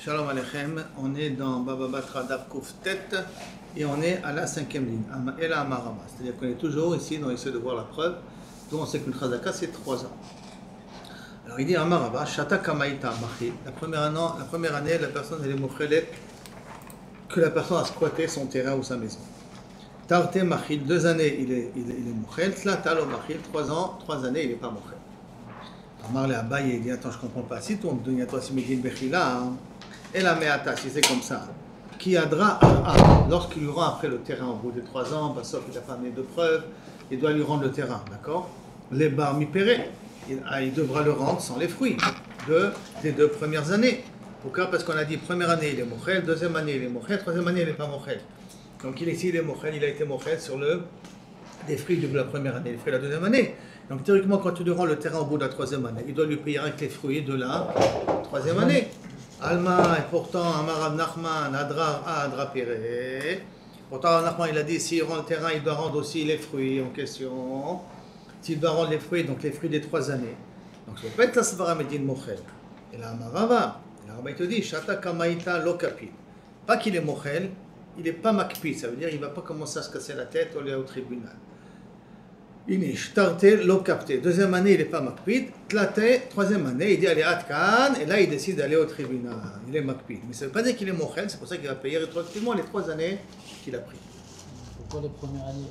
Shalom Aleichem, on est dans Baba Batra Daf Kouf Tet et on est à la 5e ligne, et la Amarama. C'est-à-dire qu'on est toujours ici, on essaie de voir la preuve, d'où on sait qu'une Chazaka c'est 3 ans. Alors il dit Amaraba, Shata Kamaita Machi, la première année, la personne elle est mouchelet, que la personne a squatté son terrain ou sa maison. Tarte Machil, 2 années il est mouchel, Tlatalo Machil, 3 ans, 3 années il n'est pas mouchel. Amar le Abaye, il dit attends je ne comprends pas, si tu me donnes à toi si Medin Bechila, et la Meata, si c'est comme ça, qui adra lorsqu'il lui rend après le terrain au bout de 3 ans, sauf qu'il n'a pas amené de preuves, il doit lui rendre le terrain, d'accord? Les bar mi-péré, il devra le rendre sans les fruits des 2 premières années. Pourquoi? Parce qu'on a dit première année il est mochel, deuxième année il est mochel, troisième année il n'est pas mochel. Donc il est mochel, il a été mochel sur des fruits de la première année, les fruits de la deuxième année. Donc théoriquement quand tu lui rends le terrain au bout de la 3e année, il doit lui payer avec les fruits de la 3e année. Alma, et pourtant, Amar Nachman, Adra Péré. Pourtant, Nachman, il a dit, s'il rend le terrain, il doit rendre aussi les fruits en question. S'il doit rendre les fruits, donc les fruits des 3 années. Donc, ça ne peut pas être la Svara Medin Mochel. Et là, Amarava, il te dit, Shata Kamaita Lokapit. Pas qu'il est Mochel, il n'est pas Makpit. Ça veut dire qu'il ne va pas commencer à se casser la tête ou aller au tribunal. Inish, Tarte, Lokapte. 2e année, il n'est pas Makpid. Tlate, 3e année, il dit allez Atkan, et là il décide d'aller au tribunal. Il est Makpid. Mais ça ne veut pas dire qu'il est Mochel, c'est pour ça qu'il va payer rétroactivement les 3 années qu'il a pris. Pourquoi les premières années,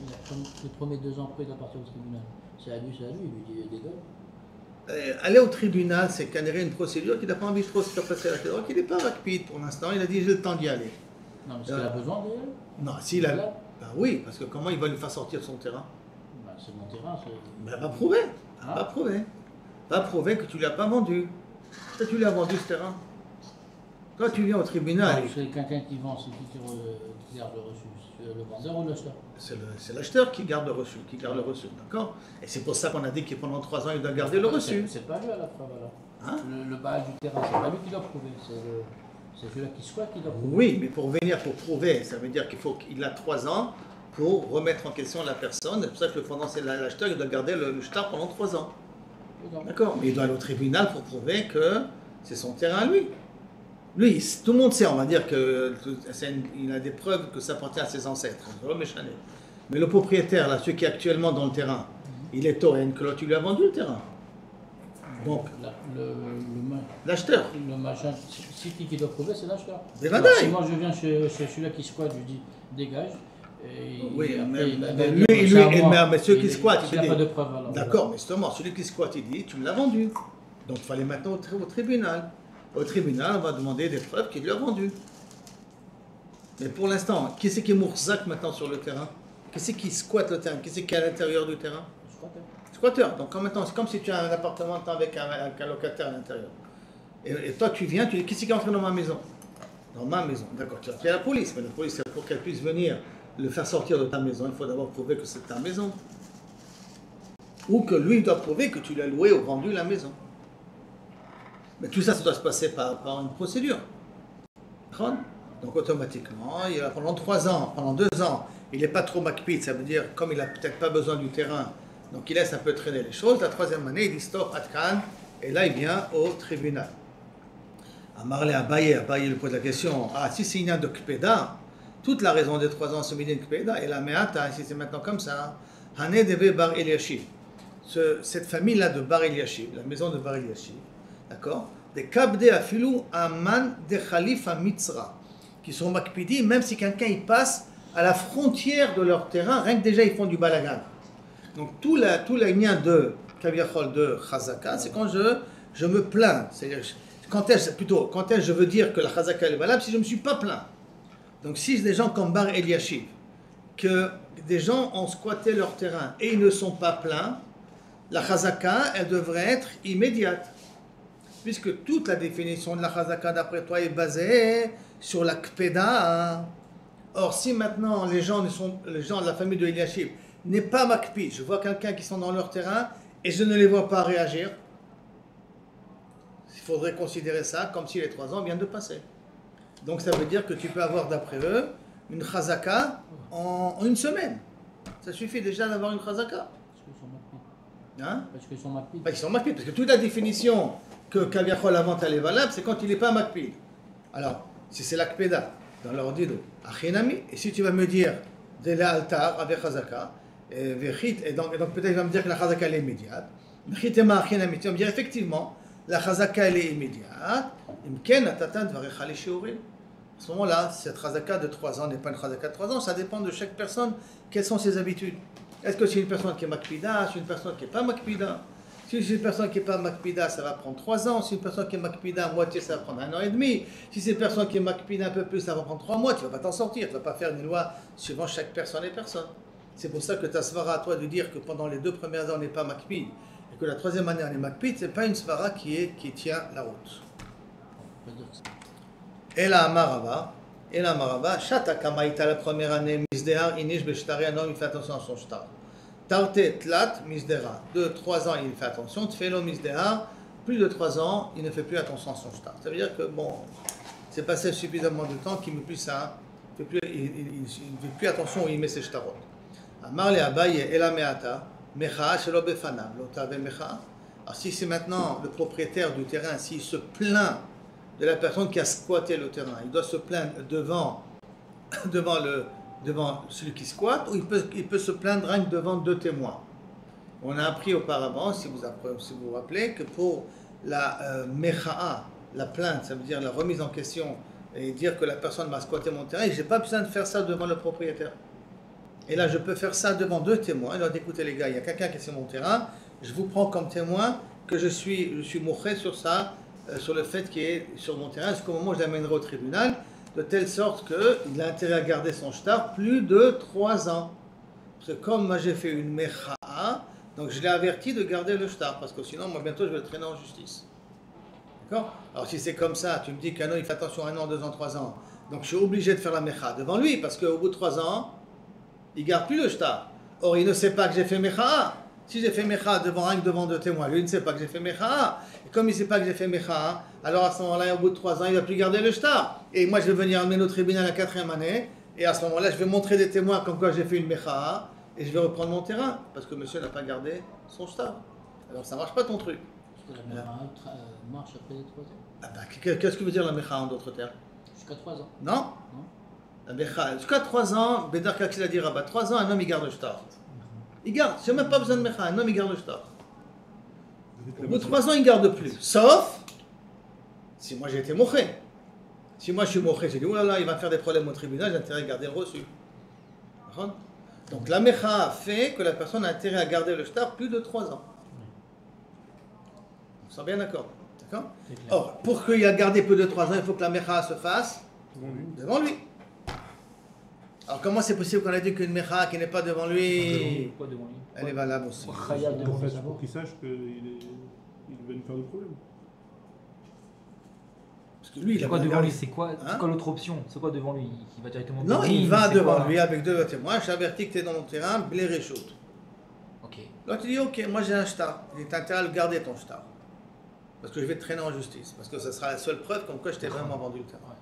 les premiers 2 ans après, il doit partir au tribunal? C'est à lui, il lui dit dégage. Aller au tribunal, c'est canner une procédure qu'il n'a pas envie de trop se faire passer la tête. Donc il n'est pas Makpid pour l'instant, il a dit j'ai le temps d'y aller. Non, mais est-ce qu'il a besoin d'y aller? Non, s'il a. Ben oui, parce que comment il va lui faire sortir son terrain? C'est mon terrain, c'est... Ben, va prouver. Va prouver que tu ne l'as pas vendu. Toi, tu l'as vendu ce terrain. Toi, tu viens au tribunal. C'est quelqu'un qui vend, c'est qui garde le reçu. C'est le vendeur ou l'acheteur? C'est l'acheteur qui garde le reçu, d'accord? Et c'est pour ça qu'on a dit que pendant 3 ans, il doit garder le reçu. C'est pas lui à la preuve, alors. Hein? Le bail du terrain, c'est pas lui qui doit prouver. C'est celui-là qui squatte qui doit prouver. Oui, mais pour prouver, ça veut dire qu'il a 3 ans pour remettre en question la personne. C'est pour ça que le fondant, c'est l'acheteur, il doit garder le shtar pendant 3 ans. D'accord? Mais il doit aller au tribunal pour prouver que c'est son terrain à lui. Lui, tout le monde sait, on va dire qu'il a des preuves que ça appartient à ses ancêtres. Mais le propriétaire, là, celui qui est actuellement dans le terrain, il est Torren, que là, tu lui as vendu le terrain. Donc, l'acheteur. Le machin, c'est qui doit prouver, c'est l'acheteur. Si moi je viens chez celui-là qui squatte, je lui dis dégage. Oui, mais ceux qui squattent, il n'y a pas de preuve. D'accord, mais justement, celui qui squatte, il dit tu me l'as vendu. Donc il fallait maintenant au tribunal. Au tribunal, on va demander des preuves qu'il lui a vendu. Mais pour l'instant, qui c'est qui est mourzak maintenant sur le terrain? Qui c'est qui squatte le terrain? Qui c'est qui est à l'intérieur du terrain? Squatteur. Donc maintenant, c'est comme si tu as un appartement avec un locataire à l'intérieur. Et toi, tu viens, tu dis qui c'est qui est entré dans ma maison? Dans ma maison, d'accord. Tu as appelé la police, mais la police, pour qu'elle puisse venir le faire sortir de ta maison, il faut d'abord prouver que c'est ta maison. Ou que lui doit prouver que tu l'as loué ou vendu la maison. Mais tout ça, ça doit se passer par une procédure. Donc automatiquement, pendant 3 ans, pendant 2 ans, il n'est pas trop makpid, ça veut dire comme il n'a peut-être pas besoin du terrain, donc il laisse un peu traîner les choses. La 3e année, il dit stop, atkan, et là il vient au tribunal. Amarle Abaye lui pose la question, si c'est une de Kpeda, toute la raison des 3 ans, c'est Midin Kpeda, et la Meata, si c'est maintenant comme ça, Hané Deve Bar Eliashib. Cette famille-là de Bar Eliashib, la maison de Bar Eliashib, d'accord, des Kabde Afilou Aman de Khalifa Mitzra, qui sont makpidi, même si quelqu'un il passe à la frontière de leur terrain, rien que déjà ils font du balagan. Donc tout la lien de Kaviachol de Chazaka, c'est quand je me plains, c'est-à-dire quand est-ce je veux dire que la Chazaka est valable, si je ne me suis pas plaint. Donc si des gens comme Bar Eliashib, que des gens ont squatté leur terrain et ils ne sont pas plaints, la Chazaka, elle devrait être immédiate. Puisque toute la définition de la Chazaka, d'après toi, est basée sur la Kpeda. Or, si maintenant les gens de la famille de Eliashib n'est pas Makpi, je vois quelqu'un qui sont dans leur terrain et je ne les vois pas réagir, il faudrait considérer ça comme si les 3 ans viennent de passer. Donc ça veut dire que tu peux avoir d'après eux une Chazaka en 1 semaine. Ça suffit déjà d'avoir une Chazaka. Parce qu'ils sont makpid. Parce qu'ils sont makpid. Parce que toute la définition que Kaviachol la vente elle est valable, c'est quand il n'est pas makpid. Alors, si c'est l'akpeda, dans l'ordre achinami, et si tu vas me dire de l'altar avec chazaka, et donc peut-être il va me dire que la chazaka elle est immédiate. Chitema achinami, tu vas me dire effectivement, la chazaka elle est immédiate. Imken atatan dvarecha li shiurim. À ce moment-là, cette chazaka de 3 ans n'est pas une chazaka de 3 ans, ça dépend de chaque personne, quelles sont ses habitudes. Est-ce que c'est une personne qui est makpida, c'est une personne qui n'est pas makpida? Si c'est une personne qui n'est pas makpida, ça va prendre 3 ans. Si c'est une personne qui est makpida à moitié, ça va prendre 1 an et demi. Si c'est une personne qui est makpida un peu plus, ça va prendre 3 mois. Tu ne vas pas t'en sortir. Tu ne vas pas faire une loi suivant chaque personne et personne. C'est pour ça que ta svara à toi de dire que pendant les 2 premières années on n'est pas makpid et que la 3e année on est makpid, ce n'est pas une svara qui tient la route. Et la Amarava, Shata Kamaïta la première année, Misdehar, Inish, Beshtari, un homme, il fait attention à son shtar. Tarte, Tlat, Misdera. 2-3 ans, il fait attention. Tfelo, Misdehar, plus de 3 ans, il ne fait plus attention à son shtar. Ça veut dire que, bon, c'est passé suffisamment de temps qu'il ne fait plus ça, il ne fait plus attention où il met ses shtarot. Amar le Abaye, Ela Meata, Mecha, Shelo Befanav, Lotave Mecha. Alors, si c'est maintenant le propriétaire du terrain, s'il se plaint de la personne qui a squatté le terrain, il doit se plaindre devant celui qui squatte, ou il peut se plaindre rien que devant 2 témoins. On a appris auparavant, si vous vous rappelez, que pour la mecha'a, la plainte, ça veut dire la remise en question, et dire que la personne m'a squatté mon terrain, je n'ai pas besoin de faire ça devant le propriétaire. Et là, je peux faire ça devant 2 témoins. Il doit dire, écoutez les gars, il y a quelqu'un qui est sur mon terrain, je vous prends comme témoin que je suis mouché sur ça, sur le fait qu'il est sur mon terrain, jusqu'au moment où je l'amènerai au tribunal, de telle sorte qu'il a intérêt à garder son shtar plus de 3 ans. Parce que comme moi j'ai fait une mecha'a, donc je l'ai averti de garder le shtar, parce que sinon, moi bientôt je vais le traîner en justice. D'accord? Alors si c'est comme ça, tu me dis qu'un an il fait attention 1 an, 2 ans, 3 ans, donc je suis obligé de faire la mecha'a devant lui, parce qu'au bout de 3 ans, il ne garde plus le shtar. Or il ne sait pas que j'ai fait mecha'a. Si j'ai fait mecha devant 2 témoins, lui il ne sait pas que j'ai fait mecha. Et comme il ne sait pas que j'ai fait mecha, alors à ce moment-là, au bout de 3 ans, il ne va plus garder le shtar. Et moi, je vais venir amener au tribunal la 4e année. Et à ce moment-là, je vais montrer des témoins comme quoi j'ai fait une mecha. Et je vais reprendre mon terrain. Parce que monsieur n'a pas gardé son shtar. Alors ça ne marche pas ton truc. Parce que la mecha marche après les 3 ans. Ah bah, qu'est-ce que veut dire la mecha en d'autres termes? Jusqu'à 3 ans. Non. La mecha, jusqu'à 3 ans, Bédar Kakil a dit Rabat, 3 ans, un homme il garde le shtar. Il garde, je n'ai même pas besoin de mecha, un homme il garde le shtar. Au bout de 3 ans, il ne garde plus. Sauf si moi j'ai été moché. Si moi je suis moché, j'ai dit, oh là là, il va faire des problèmes au tribunal, j'ai intérêt à garder le reçu. Donc la mecha fait que la personne a intérêt à garder le shtar plus de 3 ans. On s'en bien d'accord. D'accord? Or, pour qu'il ait gardé plus de 3 ans, il faut que la mecha se fasse devant lui. Alors comment c'est possible qu'on a dit qu'une mecha qui n'est pas devant lui, Pourquoi devant lui? elle est valable aussi? Pour qu'il sache qu'il va nous faire de problème. Parce que lui, il a quoi pas devant gardé. lui? C'est quoi l'autre option? C'est quoi devant lui? Il va directement Non, devant il lui, va c'est devant quoi? lui avec 2 témoins. Je t'avertis que tu es dans mon terrain, blé réchaud. Ok. Là, tu dis, ok, moi j'ai un shtar. J'ai intérêt à le garder ton shtar. Parce que je vais te traîner en justice. Parce que ce sera la seule preuve comme quoi je t'ai vraiment vendu le terrain.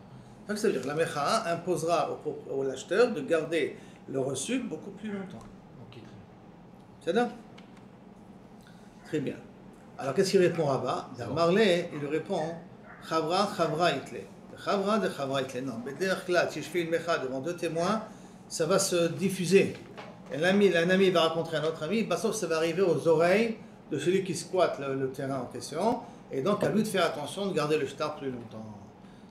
Donc ça veut dire que la mecha imposera au l'acheteur de garder le reçu beaucoup plus longtemps. Ok. C'est ça? Très bien. Alors qu'est-ce qu'il répond Rabat? Marley, il répond Chavra itle. Chavra de Chavra itle. Non, mais d'ailleurs là, si je fais une mecha devant 2 témoins, ça va se diffuser. Et un ami va rencontrer un autre ami, sauf ça va arriver aux oreilles de celui qui squatte le terrain en question, et donc à lui de faire attention de garder le shtar plus longtemps.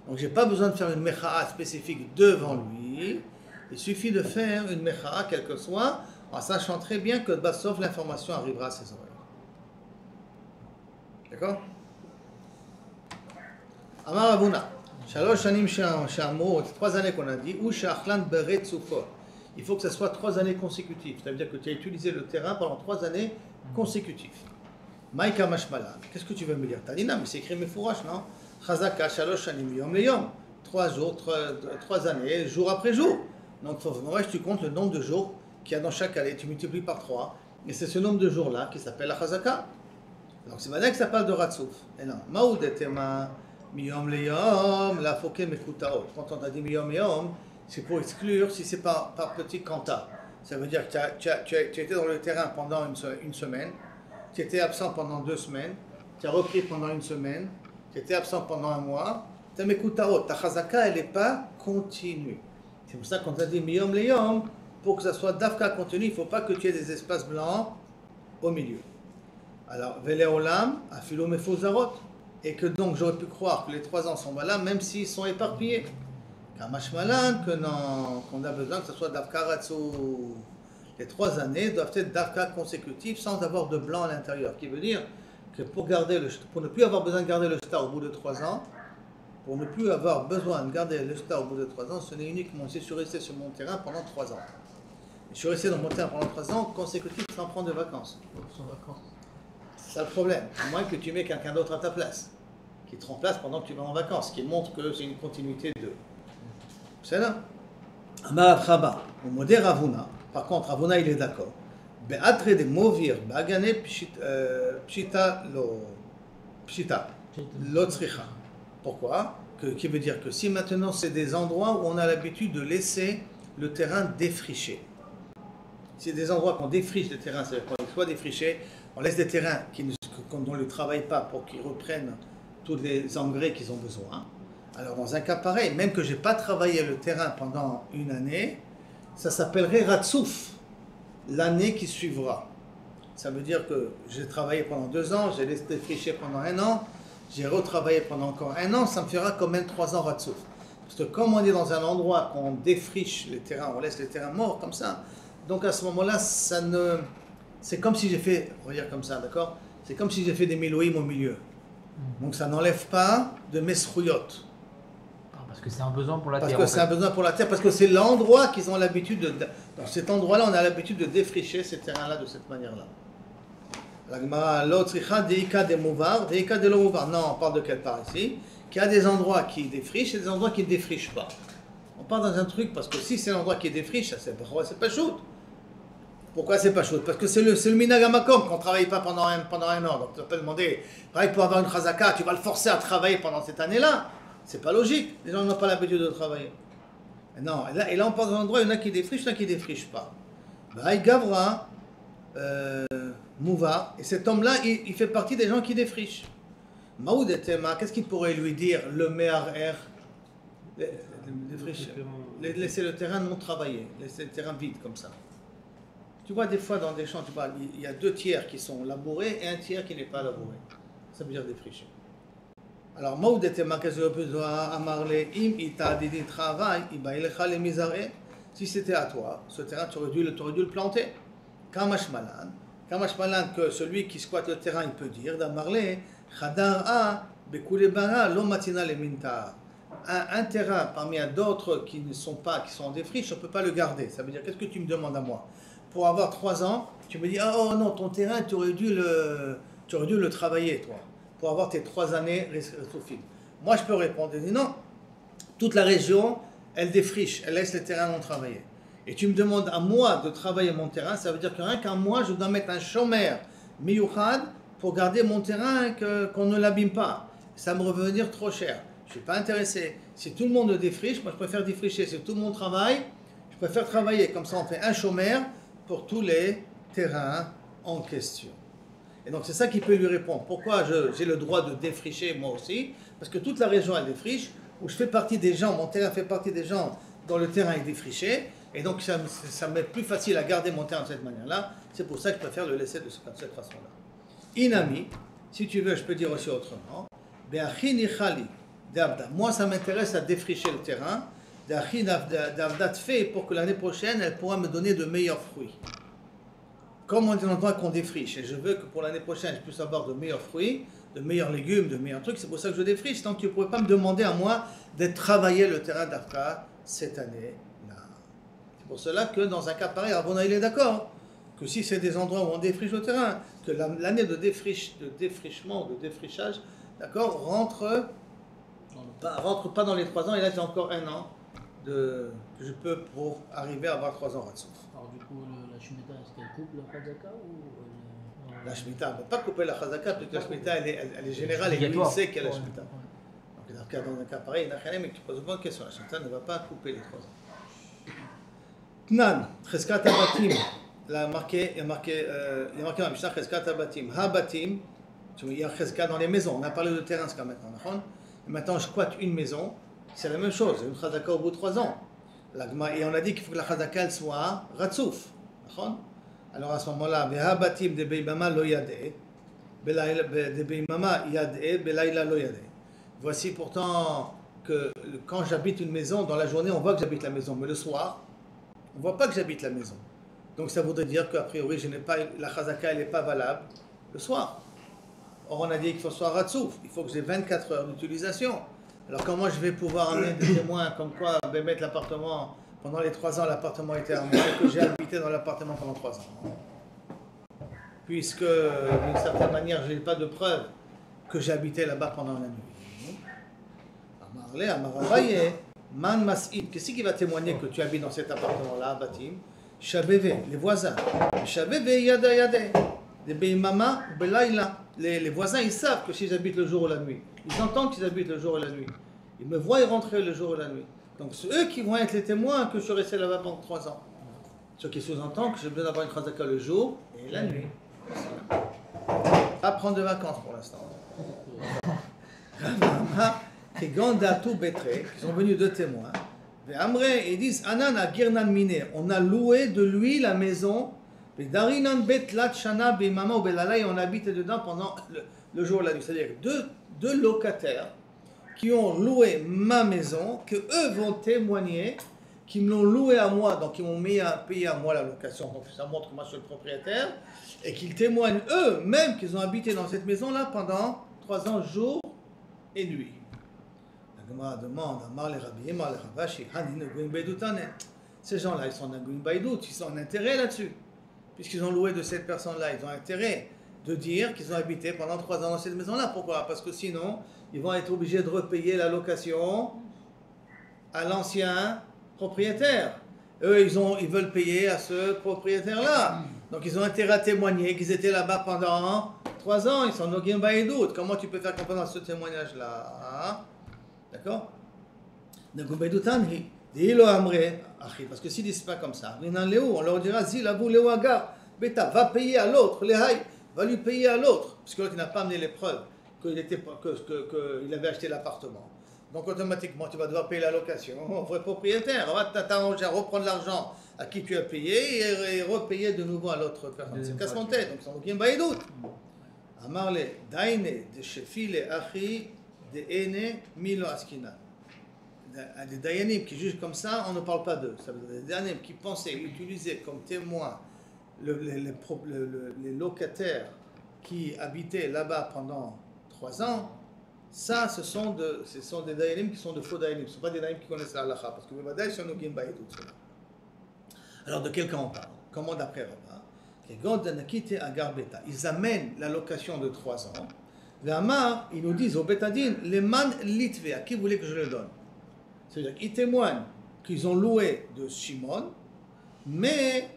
Donc j'ai pas besoin de faire une mecha'a spécifique devant lui, il suffit de faire une mecha'a quelle que soit, en sachant très bien que sauf l'information arrivera à ses oreilles. D'accord? Amar Abuna, Shalosh Shanim Shamo, 3 années qu'on a dit, ou Shachlan Beret Soufot. Il faut que ce soit 3 années consécutives, ça veut dire que tu as utilisé le terrain pendant 3 années consécutives. Maïka Mashmala, qu'est-ce que tu veux me dire? Talina, mais c'est écrit Mefourash, non? Chazaka, Shalosh Shanim Yom le Yom. 3 jours, 3 années, jour après jour. Donc, tu comptes le nombre de jours qu'il y a dans chaque année, tu multiplies par 3. Et c'est ce nombre de jours-là qui s'appelle la Chazaka. Donc, c'est maintenant que ça parle de Ratsouf. Et non, Maoudetema, Miyom le Yom, la Foke Mekutaot. Quand on a dit Miyom le Yom, c'est pour exclure si c'est par petit quanta. Ça veut dire que tu as été dans le terrain pendant une semaine, tu étais absent pendant 2 semaines, tu as repris pendant 1 semaine, tu étais absent pendant 1 mois, ta mekoutarot, ta chazaka, elle n'est pas continue. C'est pour ça qu'on t'a dit miyom leyom, pour que ça soit dafka continu, il ne faut pas que tu aies des espaces blancs au milieu. Alors, veleolam, afilo mefuzarot, et que donc j'aurais pu croire que les 3 ans sont valables, même s'ils sont éparpillés. Kamashmalan, qu'on a besoin que ce soit dafka ratzou. Les 3 années doivent être dafka consécutives sans avoir de blanc à l'intérieur, qui veut dire que pour ne plus avoir besoin de garder le shtar au bout de 3 ans, pour ne plus avoir besoin de garder le shtar au bout de 3 ans, ce n'est uniquement si je suis resté sur mon terrain pendant 3 ans. Je suis resté dans mon terrain pendant 3 ans, consécutif sans prendre de vacances. Sans vacances. C'est ça le problème. À moins que tu mets quelqu'un d'autre à ta place, qui te remplace pendant que tu vas en vacances, qui montre que c'est une continuité de. C'est là. Amar Chaba, au modèle Ravuna. Par contre, Ravuna, il est d'accord. Be'atre de movir, bagane pshita lo tzricha. Pourquoi? Qui veut dire que si maintenant c'est des endroits où on a l'habitude de laisser le terrain défriché. C'est des endroits qu'on défriche le terrain, c'est-à-dire qu'on soit défriché, on laisse des terrains dont on ne travaille pas pour qu'ils reprennent tous les engrais qu'ils ont besoin. Alors dans un cas pareil, même que je n'ai pas travaillé le terrain pendant une année, ça s'appellerait ratsouf, l'année qui suivra. Ça veut dire que j'ai travaillé pendant 2 ans, j'ai laissé défricher pendant 1 an, j'ai retravaillé pendant encore 1 an, ça me fera quand même 3 ans ratsouf. Parce que comme on est dans un endroit qu'on défriche les terrains, on laisse les terrains morts comme ça, donc à ce moment-là, c'est comme si j'ai fait, on va dire comme ça, d'accord? C'est comme si j'ai fait des miloïm au milieu. Donc ça n'enlève pas de mes srouillottes. Parce que c'est un besoin pour la terre. Parce que c'est un besoin pour la terre, parce que c'est l'endroit qu'ils ont l'habitude de. Dans cet endroit-là, on a l'habitude de défricher ces terrains-là de cette manière-là. La Gemara, l'autricha deika de mouvar, deika de l'omouvar. Non, on parle de quelle part ici? Qu'il y a des endroits qui défrichent et des endroits qui ne défrichent pas. On part dans un truc, parce que si c'est l'endroit qui défriche, c'est pas chaud. Pourquoi c'est pas chaud? Parce que c'est le minagamakom qu'on ne travaille pas pendant un an. Donc tu vas pas demander, pareil pour avoir une chazaka, tu vas le forcer à travailler pendant cette année-là. C'est pas logique. Les gens n'ont pas l'habitude de travailler. Non, et là on part dans un endroit, il y en a qui défrichent, il y en a qui ne défrichent pas. Baï Gavra, Mouva, et cet homme-là, il fait partie des gens qui défrichent. Maoud et Tema, qu'est-ce qu'il pourrait lui dire, le Me'ar laisser le terrain non travaillé, laisser le terrain vide comme ça. Tu vois, des fois dans des champs, il y a 2 tiers qui sont labourés et un tiers qui n'est pas labouré. Ça veut dire défricher. Alors, Maoud et Tema, qu'est-ce que je peux amarler? Im ita didi travail, ibaïlecha le mizare. Si c'était à toi, ce terrain, tu aurais dû le planter. Kamashmalan, que celui qui squatte le terrain, il peut dire, d'amarler, chadar a, bekulebara, lo matina le minta. Un terrain parmi d'autres qui sont en défriche, on ne peut pas le garder. Ça veut dire, qu'est-ce que tu me demandes à moi? Pour avoir 3 ans, tu me dis, oh non, ton terrain, tu aurais dû le travailler, toi, pour avoir tes 3 années rétrofil. Moi, je peux répondre, non, toute la région, elle défriche, elle laisse les terrains non travaillés. Et tu me demandes à moi de travailler mon terrain, ça veut dire que rien qu'à moi, je dois mettre un chômeur miyuchad pour garder mon terrain, qu'on ne l'abîme pas. Ça me revenir trop cher. Je ne suis pas intéressé. Si tout le monde défriche, moi je préfère défricher. Si tout le monde travaille, je préfère travailler. Comme ça, on fait un chômeur pour tous les terrains en question. Et donc, c'est ça qui peut lui répondre. Pourquoi j'ai le droit de défricher moi aussi? Parce que toute la région, elle défriche, où je fais partie des gens, mon terrain fait partie des gens dont le terrain est défriché. Et donc, ça m'est plus facile à garder mon terrain de cette manière-là. C'est pour ça que je préfère le laisser de cette façon-là. Inami, si tu veux, je peux dire aussi autrement. Moi, ça m'intéresse à défricher le terrain. Fait pour que l'année prochaine, elle pourra me donner de meilleurs fruits. Comme on est dans l'endroit qu'on défriche, et je veux que pour l'année prochaine, je puisse avoir de meilleurs fruits, de meilleurs légumes, de meilleurs trucs, c'est pour ça que je défriche. Donc, tu ne pourrais pas me demander à moi de travailler le terrain d'Afka cette année-là. C'est pour cela que dans un cas pareil, Rabona, il est d'accord que si c'est des endroits où on défriche le terrain, que l'année de défrichement, de défrichage, d'accord, rentre pas dans les 3 ans, et là j'ai encore 1 an que je peux pour arriver à avoir 3 ans Ratsouf. Alors du coup, la Shemitah, est-ce qu'elle coupe la Chazaka ou La Shemitah, on ne peut pas couper la Chazaka, parce que la Shemitah, elle est générale, et lui, il sait qu'il y a la Shemitah. Donc dans un cas pareil, mais tu poses une bonne question, la Shemitah ne va pas couper les 3 ans. Tnan, Cheskat Abatim, il y a marqué dans la Mishnah Cheskat Abatim, Habatim, il y a Cheskat dans les maisons, on a parlé de terrain jusqu'à maintenant, Et maintenant, je squatte une maison, c'est la même chose, une chazaka au bout de 3 ans. Et on a dit qu'il faut que la chazaka elle soit ratsouf. Alors à ce moment-là, Ve'habatim de Beimama lo yadeh, de Beimama yadeh, Belayla lo yadeh. Voici pourtant que quand j'habite une maison, dans la journée, on voit que j'habite la maison, mais le soir, on ne voit pas que j'habite la maison. Donc ça voudrait dire qu'a priori, la chazaka elle n'est pas valable le soir. Or, on a dit qu'il faut que ce soit ratsouf, il faut que j'ai 24 heures d'utilisation. Alors, comment je vais pouvoir amener des témoins comme quoi mettre l'appartement, pendant les 3 ans, l'appartement était à moi et que j'ai habité dans l'appartement pendant 3 ans? Puisque, d'une certaine manière, je n'ai pas de preuve que j'ai habité là-bas pendant la nuit. Amarle, Amarabaye, Man Mas'id, qu'est-ce qui va témoigner que tu habites dans cet appartement-là, Batim? Shabeve, les voisins. Shabeve, Yada Yada. Les Beimama, Belayla. Les voisins, ils savent que si j'habite le jour ou la nuit. Ils entendent qu'ils habitent le jour et la nuit. Ils me voient rentrer le jour et la nuit. Donc c'est eux qui vont être les témoins que je suis resté là-bas pendant 3 ans. Ce qui sous-entend que j'ai besoin d'avoir une chazaka le jour et la nuit. Pas prendre de vacances pour l'instant. Qui sont venus 2 témoins. Ils disent Anan Girnan Mine. On a loué de lui la maison. On habitait dedans pendant le jour et la nuit. C'est-à-dire 2 locataires qui ont loué ma maison, que eux vont témoigner, qui me l'ont loué à moi, donc ils m'ont payé à moi la location. Donc ça montre que moi je suis le propriétaire, et qu'ils témoignent eux-mêmes qu'ils ont habité dans cette maison-là pendant 3 ans, jour et nuit. La Gemara demande à Mar les Rabbi, Mar les Rabashi, ces gens-là, ils sont Nagoum Baïdout, ils sont en intérêt là-dessus. Puisqu'ils ont loué de cette personne-là, ils ont intérêt de dire qu'ils ont habité pendant 3 ans dans cette maison-là. Pourquoi? Parce que sinon, ils vont être obligés de repayer la location à l'ancien propriétaire. Eux, ils veulent payer à ce propriétaire-là. Donc, ils ont intérêt à témoigner qu'ils étaient là-bas pendant 3 ans. Ils sont Nogim Baïdout. Comment tu peux faire comprendre ce témoignage-là? Hein? D'accord? Nogim Baïdout Anhi. Parce que s'ils ne disent pas comme ça, on leur dira va payer à l'autre, va lui payer à l'autre, parce que l'autre n'a pas amené les preuves qu'il avait acheté l'appartement. Donc automatiquement, tu vas devoir payer la location au vrai propriétaire. Va t'arranger à reprendre l'argent à qui tu as payé et repayer de nouveau à l'autre personne. C'est casse mon tête, donc c'est un baïdout. Amarle, daine, de shefile, achi, de ene, milo askina. Des dayanim qui jugent comme ça, on ne parle pas d'eux. Ça veut dire des dayanim qui pensaient utiliser comme témoins les locataires qui habitaient là-bas pendant 3 ans. Ça, ce sont des dayanim qui sont de faux dayanim. Ce ne sont pas des dayanim qui connaissent la halakha. Parce que le vadaï, c'est un ogim baïdout. Alors, de quel cas on parle? Comment d'après Rabbah? Ils amènent la location de 3 ans. L'amar, ils nous disent au bétadine, les man litvé, à qui vous voulez que je le donne? C'est-à-dire qu'ils témoignent qu'ils ont loué de Shimon, mais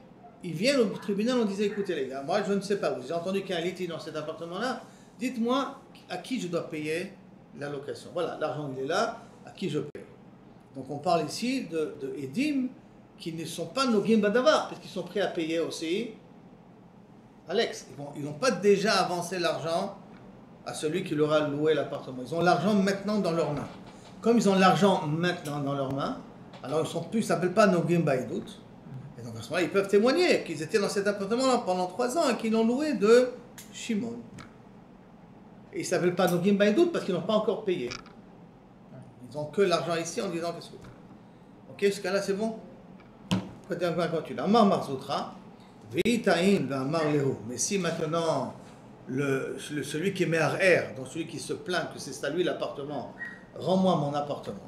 ils viennent au tribunal et on disait, écoutez les gars, moi je ne sais pas, vous avez entendu qu'il y a un litige dans cet appartement-là, dites-moi à qui je dois payer la location. Voilà, l'argent il est là, à qui je paye. Donc on parle ici de Edim qui ne sont pas Nogim Badavar, puisqu'ils sont prêts à payer aussi Alex. Ils n'ont pas déjà avancé l'argent à celui qui leur a loué l'appartement. Ils ont l'argent maintenant dans leurs mains. Comme ils ont l'argent maintenant dans leurs mains, alors ils ne s'appellent pas Nogim Baïdout. Et donc à ce moment-là, ils peuvent témoigner qu'ils étaient dans cet appartement-là pendant 3 ans et qu'ils l'ont loué de Shimon. Et ils ne s'appellent pas Nogim Baïdout parce qu'ils n'ont pas encore payé. Ils n'ont que l'argent ici en disant qu'est-ce que... Ok, jusqu'à là c'est bon? Continue. Amar Marzoutra, Veitaïn Amar Lehu. Mais si maintenant celui qui est Me'ar, donc celui qui se plaint que c'est à lui l'appartement, rends-moi mon appartement.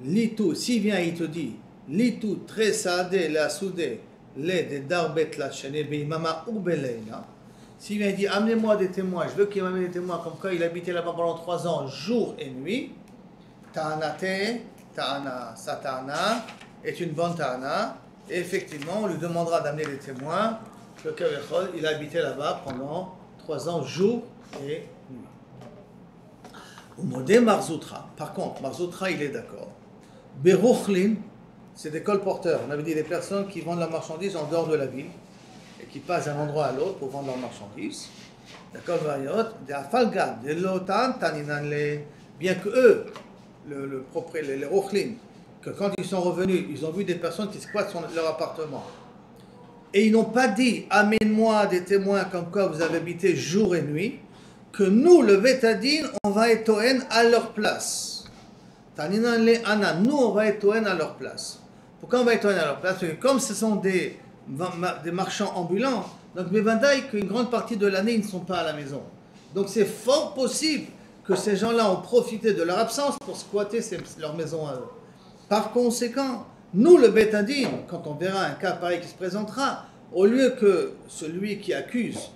Litou, s'il vient et il te dit, Litou, très sadé, la soudé, les de darbet la chene, beimama ou beleina. S'il vient et dit, amenez-moi des témoins, je veux qu'il m'amène des témoins, comme quoi il habitait là-bas pendant 3 ans, jour et nuit. Ta'anate, ta'ana, sa ta'ana est une bonne ta'ana. Et effectivement, on lui demandera d'amener des témoins. Le Kavechol, il a habité là-bas pendant 3 ans, jour et nuit. Au modé Marzoutra, par contre, Marzoutra, il est d'accord. Berouchlin, c'est des colporteurs. On avait dit des personnes qui vendent la marchandise en dehors de la ville et qui passent d'un endroit à l'autre pour vendre leur marchandise. D'accord, des afalgad, des lotan taninanle, bien que eux, les Rochlin, que quand ils sont revenus, ils ont vu des personnes qui squattent leur appartement. Et ils n'ont pas dit, amène-moi des témoins comme quoi vous avez habité jour et nuit, que nous, le Betadine, on va être Toen à leur place. Nous, on va être Toen à leur place. Pourquoi on va être Toen à leur place? Parce que comme ce sont des marchands ambulants, donc Bevadaï, qu'une grande partie de l'année, ils ne sont pas à la maison. Donc c'est fort possible que ces gens-là ont profité de leur absence pour squatter leur maison à eux. Par conséquent, nous, le Betadine, quand on verra un cas pareil qui se présentera, au lieu que celui qui accuse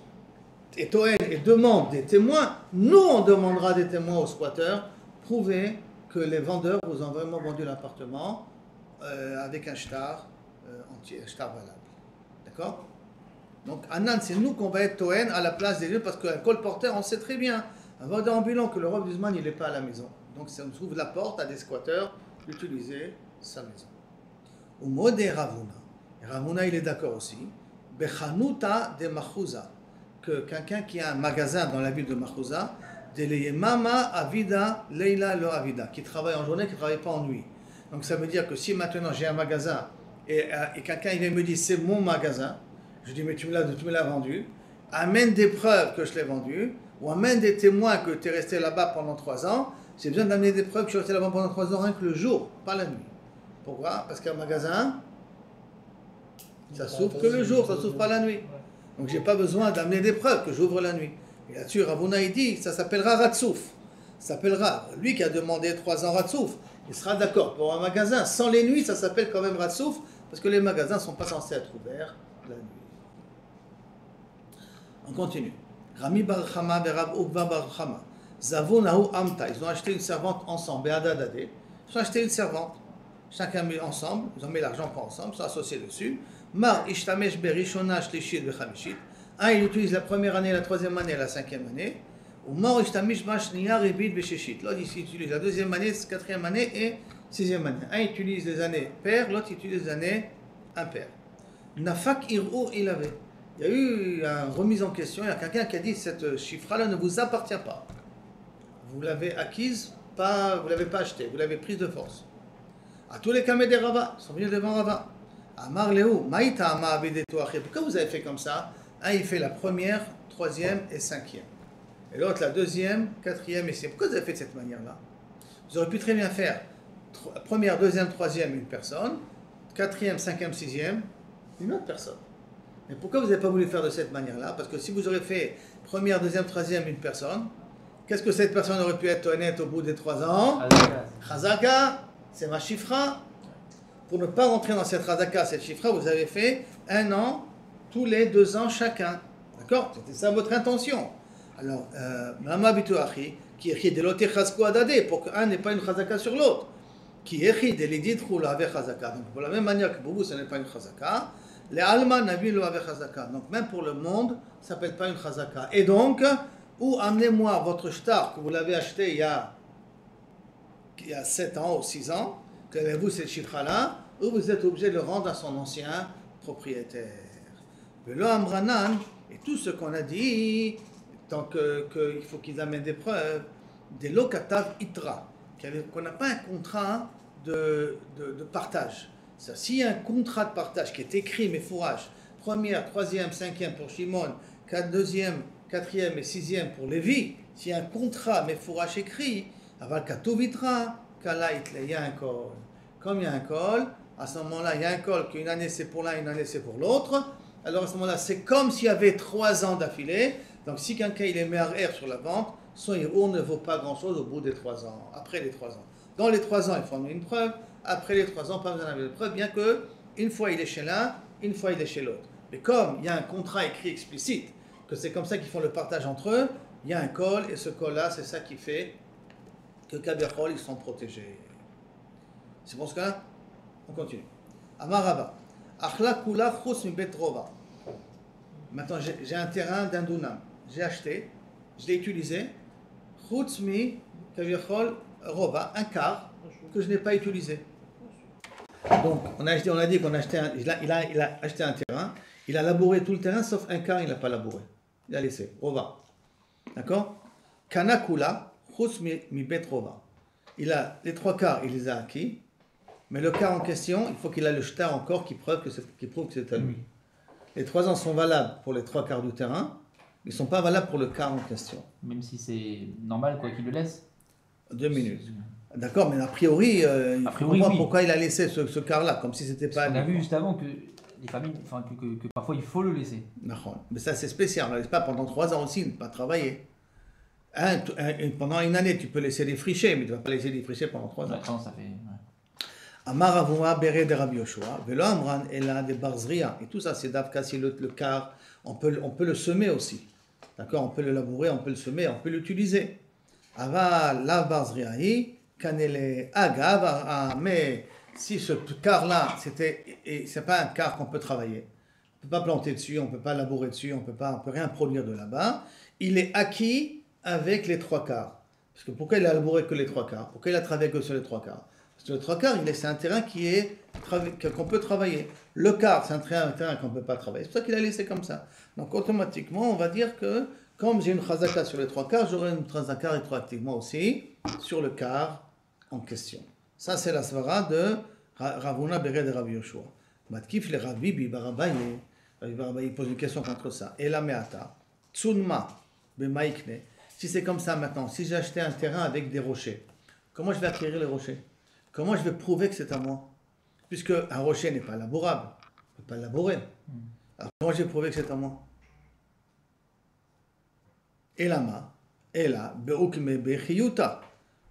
est Toen et demande des témoins, nous, on demandera des témoins aux squatteurs, prouver que les vendeurs vous ont vraiment vendu l'appartement avec un shtar entier, un shtar valable. D'accord? Donc, Anan, c'est nous qu'on va être Toen à la place des lieux, parce qu'un colporteur, on sait très bien, un vendeur ambulant, que le roi du Zman, il n'est pas à la maison. Donc, ça nous ouvre la porte à des squatteurs d'utiliser sa maison. Au mot des Ravuna, Ravuna, il est d'accord aussi, Bechanuta de Machouza, que quelqu'un qui a un magasin dans la ville de Machouza, de Mama Avida, Leila Lo Avida, qui travaille en journée, qui ne travaille pas en nuit. Donc, ça veut dire que si maintenant j'ai un magasin et quelqu'un il vient me dire c'est mon magasin, je dis mais tu me l'as vendu, amène des preuves que je l'ai vendu, ou amène des témoins que tu es resté là-bas pendant 3 ans, j'ai besoin d'amener des preuves que je suis resté là-bas pendant 3 ans, rien que le jour, pas la nuit. Pourquoi? Parce qu'un magasin, ça s'ouvre que le jour, ça s'ouvre pas la nuit. Donc j'ai pas besoin d'amener des preuves que j'ouvre la nuit. Et là-dessus, Ravuna il dit, ça s'appellera Ratsouf. Ça s'appellera, lui qui a demandé 3 ans Ratsouf, il sera d'accord. Pour un magasin, sans les nuits, ça s'appelle quand même Ratsouf, parce que les magasins ne sont pas censés être ouverts la nuit. On continue. Rami Bar Chama et Rab Ukva Bar Chama. Zavonahu Amta. Ils ont acheté une servante ensemble. Ils ont acheté une servante. Chacun mis ensemble. Ils ont mis l'argent pas ensemble. Ils sont associés dessus. Mar Ishtamesh Berishona Shlishit Bechamishit. Un, il utilise la première année, la troisième année, la cinquième année. Ou Mar Ishtamish Bashniya Ribit Beshishit. L'autre, il utilise la deuxième année, quatrième année et sixième année. Un utilise les années paires, l'autre utilise les années impaires. Nafak Ir'ur il avait. Il y a eu une remise en question, il y a quelqu'un qui a dit cette chiffre-là ne vous appartient pas. Vous l'avez acquise, vous ne l'avez pas achetée, vous l'avez prise de force. À tous les camés des Rava, ils sont venus devant Rava. Amar Léo, Maïta Ama Abedeto Aché. Pourquoi vous avez fait comme ça? Un, il fait la première, troisième et cinquième. Et l'autre, la deuxième, quatrième et cinquième. Pourquoi vous avez fait de cette manière-là? Vous auriez pu très bien faire première, deuxième, troisième, une personne, quatrième, cinquième, sixième, une autre personne. Mais pourquoi vous n'avez pas voulu faire de cette manière-là? Parce que si vous aurez fait première, deuxième, troisième, une personne, qu'est-ce que cette personne aurait pu être honnête au bout des 3 ans? Chazaka, c'est ma chifra. Pour ne pas rentrer dans cette chazaka, cette chifra, vous avez fait 1 an, tous les 2 ans chacun. D'accord? C'était ça votre intention. Alors, Mama Bituachi, qui écrit de l'autre chazko adade, pour qu'un n'ait pas une chazaka sur l'autre. Qui écrit de l'idit roula avec chazaka. Donc, pour la même manière que pour vous, ce n'est pas une chazaka. Les Alma Nabi lo avec chazaka. Donc, même pour le monde, ça ne s'appelle pas une chazaka. Et donc, ou amenez-moi votre shtar que vous l'avez acheté il y a 7 ans ou 6 ans, que avez-vous cette chiffre-là, ou vous êtes obligé de le rendre à son ancien propriétaire. Le Amranan, et tout ce qu'on a dit, tant qu'il faut qu'ils amènent des preuves, des locataves itra, qu'on n'a pas un contrat de partage. S'il y a un contrat de partage qui est écrit, mais fourrage, première, troisième, cinquième pour Shimon, deuxième, quatrième et sixième pour Lévi, s'il y a un contrat, mais fourrage écrit, aval katovitra, kala itle, il y a un col. Comme il y a un col, à ce moment-là, il y a un col qu'une année c'est pour l'un, une année c'est pour l'autre. Alors à ce moment-là, c'est comme s'il y avait 3 ans d'affilée. Donc si quelqu'un il est meilleur sur la vente, son héros ne vaut pas grand-chose au bout des 3 ans, après les 3 ans. Dans les 3 ans, il faut amener une preuve. Après les 3 ans, pas besoin d'avoir de preuve, bien que une fois il est chez l'un, une fois il est chez l'autre. Mais comme il y a un contrat écrit explicite, que c'est comme ça qu'ils font le partage entre eux, il y a un col, et ce col-là, c'est ça qui fait que Kabirchol, ils sont protégés. C'est pour ce cas-là? On continue. Amarava. Achla kula chus mi betrova. Maintenant, j'ai un terrain d'un dunam. J'ai acheté, je l'ai utilisé. Chutz mi Kabirchol rova, un quart que je n'ai pas utilisé. Donc, on a dit qu'on a acheté il a acheté un terrain, il a labouré tout le terrain, sauf un quart, il n'a pas labouré. Il a laissé. Rova. D'accord? Kanakula, Chutz mi Betrova. Il a les 3 quarts, il les a acquis, mais le quart en question, il faut qu'il a le shtar encore qui prouve que c'est à lui. Les 3 ans sont valables pour les 3 quarts du terrain, ils ne sont pas valables pour le quart en question. Même si c'est normal quoi qu'il le laisse. 2 minutes. D'accord, mais a priori, il faut comprendre oui. pourquoi il a laissé ce quart-là, comme si c'était pas... On a vu juste avant que les familles, enfin que parfois il faut le laisser. Mais ça c'est spécial, on ne laisse pas pendant 3 ans aussi, ne pas travailler. Pendant une année, tu peux laisser défricher, mais tu ne vas pas laisser défricher pendant 3 ans. Maintenant, ça fait... Ouais. Amar Avuma Bere de Rabbi Yoshua, Velo Amran Ela de Barzria. Et tout ça, c'est d'Avka, si le quart, on peut le semer aussi. D'accord, on peut le labourer, on peut le semer, on peut l'utiliser. Ava la Barzriahi, Kanele Agav, mais si ce quart-là, c'est pas un quart qu'on peut travailler. On ne peut pas planter dessus, on ne peut pas labourer dessus, on peut rien produire de là-bas. Il est acquis avec les 3 quarts. Parce que pourquoi il a labouré que les 3 quarts? Pourquoi il a travaillé que sur les 3 quarts? Parce que le 3 quarts, c'est un terrain qu'on peut travailler. Le quart, c'est un terrain qu'on ne peut pas travailler. C'est pour ça qu'il a laissé comme ça. Donc automatiquement, on va dire que comme j'ai une chazaka sur les 3 quarts, j'aurai une chazaka rétroactivement aussi sur le quart en question. Ça, c'est la svara de Ravuna Bere de Rabbi Yoshua. Matkif le Rabbi Bibarabaye. Rabbi Barabaye pose une question contre ça. Et la meata, tsunma, bemaikne. Si c'est comme ça maintenant, si j'ai acheté un terrain avec des rochers, comment je vais acquérir les rochers? Comment je vais prouver que c'est à moi? Puisque un rocher n'est pas labourable, on ne peut pas le labourer. Alors comment je vais prouver que c'est à moi? Elama, Ela, Beukme Bechiyuta,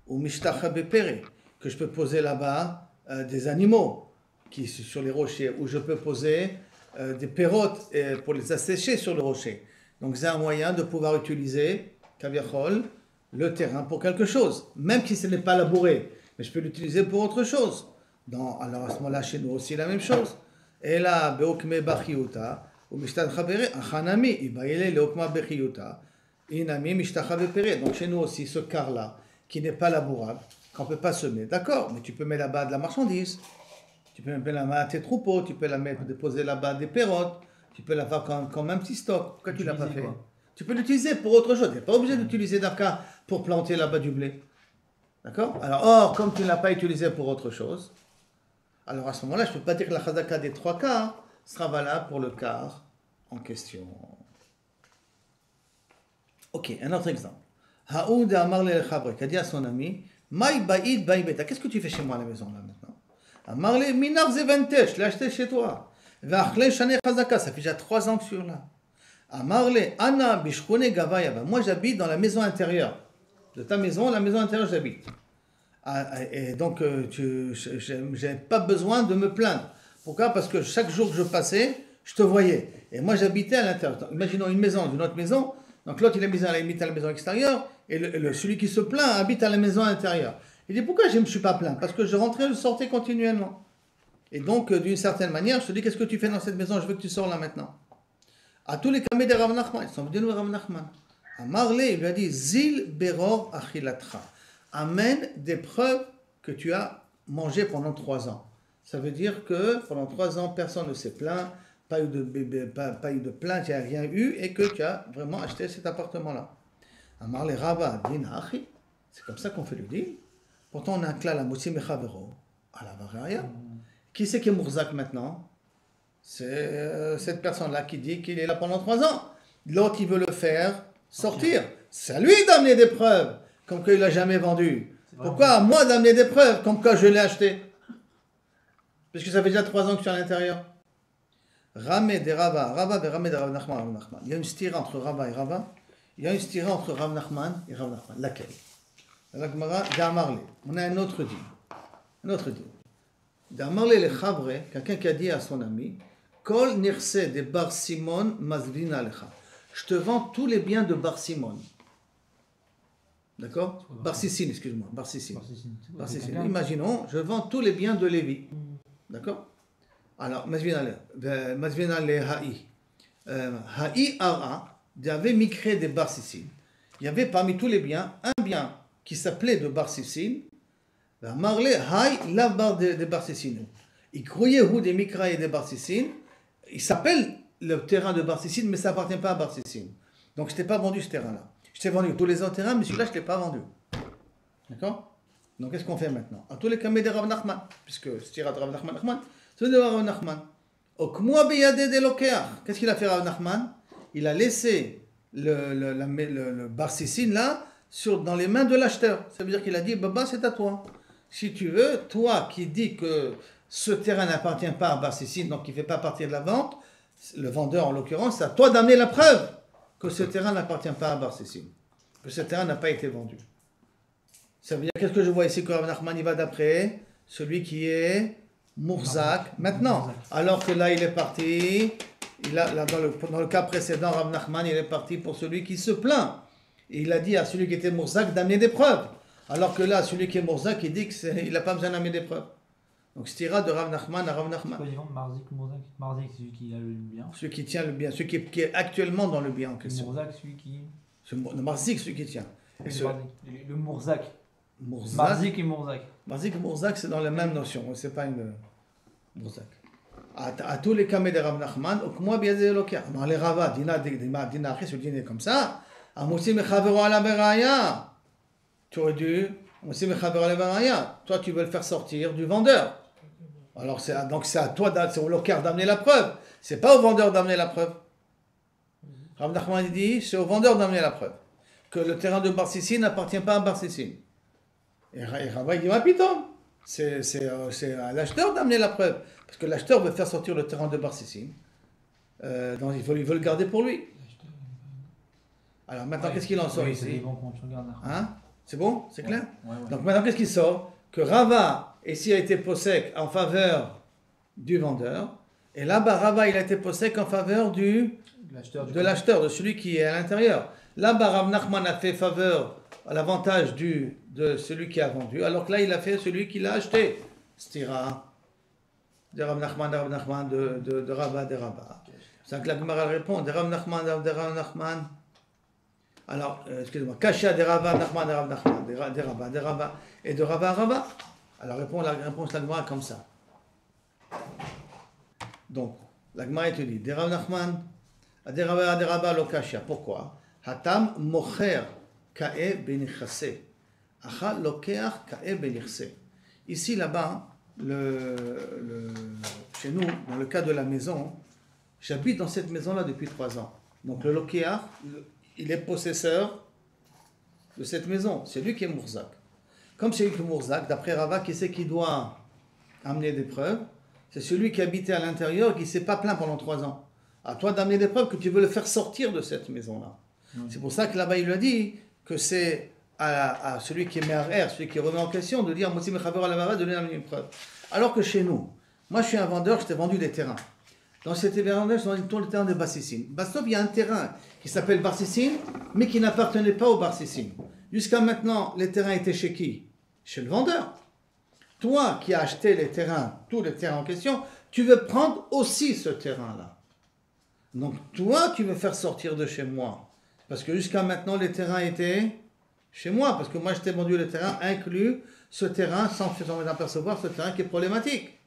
ou Mishtacha Bepere, que je peux poser là-bas des animaux qui sur les rochers, ou je peux poser des pérottes pour les assécher sur le rocher. Donc c'est un moyen de pouvoir utiliser, Kaviachol, le terrain pour quelque chose, même si ce n'est pas labouré, mais je peux l'utiliser pour autre chose. Alors à ce moment-là, chez nous aussi la même chose. Et là, Beokme Bachiyuta, ou Mishtacha Bepere, Achanami, Ibaïle, Leokma Bechiyuta, Inami, Mishtacha Bepere. Donc chez nous aussi, ce quart-là, qui n'est pas labourable, qu'on ne peut pas semer, d'accord, mais tu peux mettre là-bas de la marchandise, tu peux mettre là-bas tes troupeaux, tu peux déposer là-bas des pérottes, tu peux l'avoir comme un petit stock. Pourquoi tu ne l'as pas fait? Tu peux l'utiliser pour autre chose. Tu n'es pas obligé d'utiliser d'Afka pour planter là-bas du blé. D'accord? Alors, comme tu ne l'as pas utilisé pour autre chose, alors à ce moment-là, je ne peux pas dire que la chazaka des 3 quarts sera valable pour le quart en question. Ok, un autre exemple. Haoud Amar le Chabre, qui a dit à son ami, Maï Baïd Baï Beta, qu'est-ce que tu fais chez moi à la maison là maintenant? Amar le Minar Zevente, je l'ai acheté chez toi. Vachle Shane Chazaka, ça fait déjà 3 ans que je suis là. Amarle, Anna Bishkone Gavayava. Moi, j'habite dans la maison intérieure. De ta maison, la maison intérieure, j'habite. Et donc, je n'ai pas besoin de me plaindre. Pourquoi? Parce que chaque jour que je passais, je te voyais. Et moi, j'habitais à l'intérieur. Imaginons une maison d'une autre maison. Donc, l'autre, il habite à la maison extérieure. Et celui qui se plaint habite à la maison intérieure. Il dit, pourquoi je ne me suis pas plaint? Parce que je rentrais et je sortais continuellement. Et donc, d'une certaine manière, je te dis, qu'est-ce que tu fais dans cette maison? Je veux que tu sors là maintenant. À tous les camés de Rav Nachman, ils sont venus de Rav Nachman. À Marley, il lui a dit, Zil beror achilatra. Amène des preuves que tu as mangé pendant 3 ans. Ça veut dire que pendant 3 ans, personne ne s'est plaint, pas eu de plainte, il n'y a rien eu, et que tu as vraiment acheté cet appartement-là. À Marley, Rava, Dina Achi. C'est comme ça qu'on fait le deal. Pourtant, on a un klal à Moussi Mechavero, à la Varia. Qui c'est qui est Mourzak maintenant? C'est cette personne-là qui dit qu'il est là pendant 3 ans. L'autre, il veut le faire sortir. C'est à lui d'amener des preuves, comme qu'il ne l'a jamais vendu. Pourquoi à moi d'amener des preuves, comme que je l'ai acheté? Parce que ça fait déjà 3 ans que je suis à l'intérieur. Ramé de Rava, Rava et Ramé de Rav Nachman. Il y a une stira entre Rava et Rava. Il y a une stira entre Rav Nachman et Rav Nachman. Laquelle? La Gemara d'Amarle. On a un autre dit. Un autre dit. D'Amarle le Chabre, quelqu'un qui a dit à son ami, Kol nirse de Bar Simon mazvina lecha. Je te vends tous les biens de Bar Simon. D'accord? Bar Sissin, excuse-moi. Bar Sissin. Imaginons, je vends tous les biens de Lévi. D'accord? Alors, mazvina le ha'i. Ha'i ara, il y avait micré de Bar Sissin. Il y avait parmi tous les biens, un bien qui s'appelait de Bar Sissin. Marle ha'i la bar de Bar Sissin. Il croyait où des mikra et des Bar Sissin. Il s'appelle le terrain de Bar Sissin, mais ça n'appartient pas à Bar Sissin. Donc je ne t'ai pas vendu ce terrain-là. Je t'ai vendu tous les autres terrains, mais celui-là, je ne l'ai pas vendu. D'accord? Donc qu'est-ce qu'on fait maintenant? À tous les cas, de Rav Nachman, puisque Stira de Rav Nachman, c'est de Rav Nachman. Okmoa biyade de lokeach. Qu'est-ce qu'il a fait Rav Nachman? Il a laissé le barsissine là dans les mains de l'acheteur. Ça veut dire qu'il a dit, Baba, c'est à toi. Si tu veux, toi qui dis que ce terrain n'appartient pas à barsissine, donc qui ne fait pas partie de la vente, le vendeur en l'occurrence, c'est à toi d'amener la preuve que ce terrain n'appartient pas à barsissine, que ce terrain n'a pas été vendu. Ça veut dire, qu'est-ce que je vois ici que Rav Nachman il va d'après celui qui est Mourzak maintenant. Alors que là, il est parti, là, dans le cas précédent, Rav Nachman, il est parti pour celui qui se plaint. Et il a dit à celui qui était Mourzak d'amener des preuves. Alors que là, celui qui est Mourzak, il dit qu'il n'a pas besoin d'amener des preuves. Donc, stira de Rav Nachman à Rav Nachman. Quoi, différent de Marzik ou Morzak? Marzik, c'est celui qui a le bien. Celui qui tient le bien, celui qui est actuellement dans le bien en question. Morzak, celui qui. Le Marzik, celui qui tient. Et Le Morzak. Marzik et Morzak. Marzik et Mourzak, c'est dans la même notion, c'est pas une Mourzak. À tous les cas de Rav Nachman, moi bien des loquets. Dans les Rava, Dina, ce dîner comme ça, à Moussi Mechavero à la Beraya. Tu aurais dû, Moussi Mechavero à la Beraya. Toi, tu veux le faire sortir du vendeur. Alors, donc c'est à toi, c'est au loquet d'amener la preuve. C'est pas au vendeur d'amener la preuve. Rav Nachman dit, c'est au vendeur d'amener la preuve. Que le terrain de Barsissine n'appartient pas à Barsissine. Et Rava dit, putain, c'est à l'acheteur d'amener la preuve. Parce que l'acheteur veut faire sortir le terrain de Barsissine. Donc il veut le garder pour lui. Alors maintenant, qu'est-ce qu'il en sort ici? Hein? C'est bon? C'est clair? Ouais. Donc maintenant, qu'est-ce qu'il sort? Que Rava, ici, a été possèque en faveur du vendeur. Et là-bas, Rava, il a été possèque en faveur de l'acheteur, de celui qui est à l'intérieur. Là-bas, Rav Nachman a fait faveur à l'avantage de celui qui a vendu, alors que là, il a fait celui qui l'a acheté. Stira, de Rav Nachman, de Rava, de Rava. C'est ça que la Gemara répond, de Rav Nachman, de Rav Nachman. Alors, excusez-moi, Kasha, de Rava, Nachman, de Rav Nachman, de Rava, et de Rava, Rava. Alors, la réponse de la Gemara comme ça. Donc, la Gemara te dit, de Rav Nachman, de Rava, lo Kasha. Pourquoi? Hatam mocher ka'e benichase. Acha lokeach ka'e benichase. Ici, là-bas, chez nous, dans le cas de la maison, j'habite dans cette maison-là depuis 3 ans. Donc le lokeach, il est possesseur de cette maison. C'est lui qui est Mourzak. Comme c'est lui qui est Mourzak, d'après Rava, qui c'est qui doit amener des preuves? C'est celui qui habitait à l'intérieur et qui ne s'est pas plaint pendant 3 ans. À toi d'amener des preuves que tu veux le faire sortir de cette maison-là. C'est pour ça que là-bas, il lui a dit que c'est à celui qui est Me'arer, celui qui remet en question, de dire Motzi Mechaber al-Amara, de lui amener une preuve. Alors que chez nous, moi je suis un vendeur, je t'ai vendu des terrains. Dans cet vendeur, je t'ai vendu tout le terrain de Barsissine. Bastop, il y a un terrain qui s'appelle Barsissine, mais qui n'appartenait pas au Barsissine. Jusqu'à maintenant, les terrains étaient chez qui? Chez le vendeur. Toi qui as acheté les terrains, tous les terrains en question, tu veux prendre aussi ce terrain-là. Donc toi, tu veux faire sortir de chez moi. Parce que jusqu'à maintenant, les terrains étaient chez moi. Parce que moi, je t'ai vendu le terrain, inclus ce terrain, sans m'en apercevoir, ce terrain qui est problématique.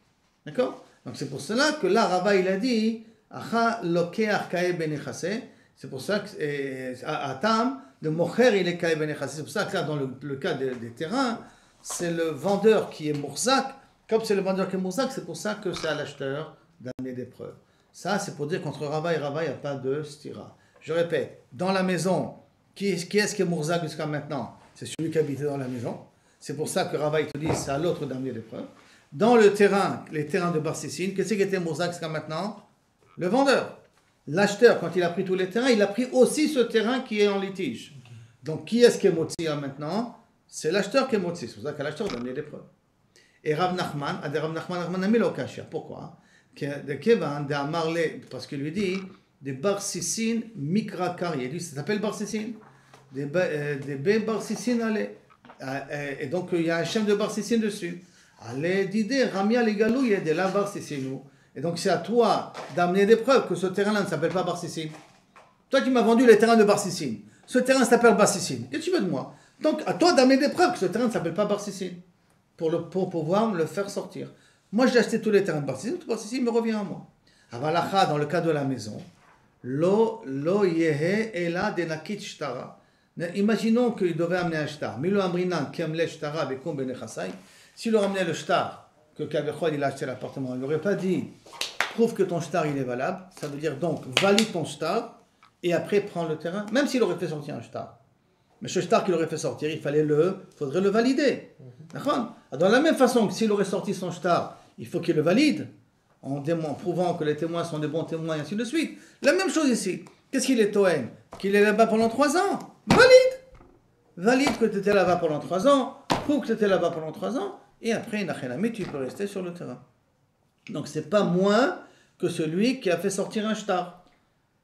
D'accord? Donc c'est pour cela que là, Rava, il a dit, Acha lokeach ka'e benichase. C'est pour ça que, Atam, de mocher, il est ka'e benichase. C'est pour ça que là, dans le cas des terrains, c'est le vendeur qui est Mourzak. Comme c'est le vendeur qui est Mourzak, c'est pour ça que c'est à l'acheteur d'amener des preuves. Ça, c'est pour dire qu'entre Rava et Rava, il n'y a pas de stira. Je répète, dans la maison, qui est-ce qui est Mourzak jusqu'à maintenant? C'est celui qui habitait dans la maison. C'est pour ça que Rava, il te dit, c'est à l'autre d'amener des preuves. Dans le terrain, les terrains de Barsissine, qu'est-ce qui était Mourzak jusqu'à maintenant? Le vendeur. L'acheteur, quand il a pris tous les terrains, il a pris aussi ce terrain qui est en litige. Donc, qui est-ce qui est Motzi maintenant? C'est l'acheteur qui est Motzi. C'est pour ça qu'à l'acheteur, d'amener des preuves. Et Rav Nachman, a mis l'okashia. Pourquoi? Parce qu'il lui dit, des Barsissine mikrakar. Il dit, ça s'appelle Barsissine. Des Barsissine, allez. Et donc, il y a un chef de Barsissine dessus. Allez, d'idée, Ramia les galouilles de la Barsissine. Et donc, c'est à toi d'amener des preuves que ce terrain-là ne s'appelle pas Barsissine. Toi, tu m'as vendu les terrains de Barsissine. Ce terrain s'appelle Barsissine. Qu'est-ce que tu veux de moi? Donc, à toi d'amener des preuves que ce terrain ne s'appelle pas Barsissine. Pour pouvoir me le faire sortir. Moi, j'ai acheté tous les terrains de Barsissine. Tout Barsissine me revient à moi. Avalacha, dans le cas de la maison, lo yehe ela de nakit shtara. Imaginons qu'il devait amener un shtar. Milo amrinan kemle shtara bekum benechasai. S'il leur ramenait le shtar que Kavechol il a acheté l'appartement, il n'aurait pas dit prouve que ton shtar il est valable. Ça veut dire donc valide ton shtar et après prends le terrain. Même s'il aurait fait sortir un shtar. Mais ce shtar qu'il aurait fait sortir, faudrait le valider. D'accord? Dans la même façon que s'il aurait sorti son shtar, il faut qu'il le valide, en prouvant que les témoins sont des bons témoins, et ainsi de suite. La même chose ici. Qu'est-ce qu'il est Toen? Qu'il est là-bas pendant 3 ans. Valide! Valide que tu étais là-bas pendant 3 ans, prouve que tu étais là-bas pendant 3 ans, et après, Nachenami, tu peux rester sur le terrain. Donc, c'est pas moins que celui qui a fait sortir un shtar.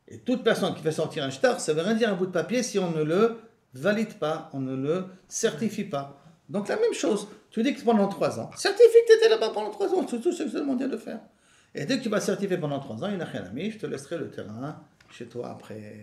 Et toute personne qui fait sortir un shtar, ça veut rien dire un bout de papier si on ne le valide pas, on ne le certifie pas. Donc la même chose, tu dis que pendant 3 ans, certifie que tu étais là-bas pendant 3 ans, c'est tout ce que je te demandais de faire. Et dès que tu vas certifier pendant 3 ans, je te laisserai le terrain chez toi après.